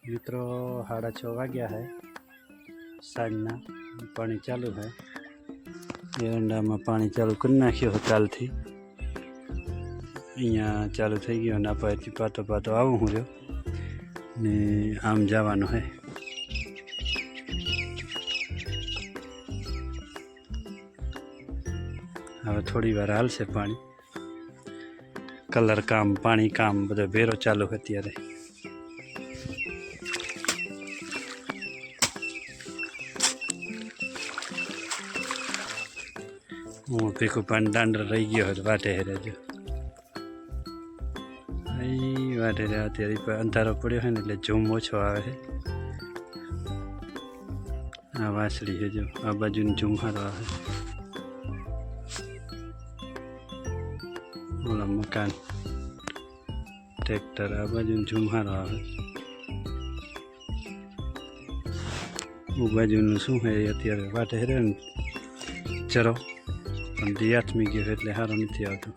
मित्रों 6:30 वाग्या है, साँजना पानी चालू है। एरंडा में पानी चालू कर नाख्यो काल थी, अहींया चालू थई गयो ने आपणे पातो पातो आवुं हूँ रह्यो ने आम जवानुं है। हवे थोड़ी वार हालशे पानी, कलर काम पानी काम बधो भेरो चालू है। त्यारे हूँ भीखू पानी दांडर रही गयो है वाटे हेरे जो वाटे रे। अत्यारे अंधारो पड्यो है ने એટલે ઝૂમ ઓછો આવે છે। आ वासળી है जो आ बाजू ઝૂમ हारो आवे। ओला मकान ट्रेक्टर आ बाजू ઝૂમ हारो आवे। वो बाजू शू है अत्यारे वाटे हेरे चरो पण दी आथमी गयो એટલે हारो नहीं आवतो।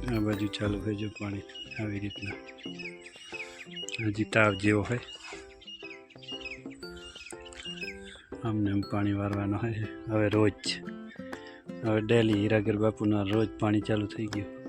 आ बाजू चालू है जो पानी આવી રીતના हजी ताव जेवो है। आमने पानी वारवानो है। हवे रोज हवे डेली हीरागर बापूना रोज पानी चालू थई गयो।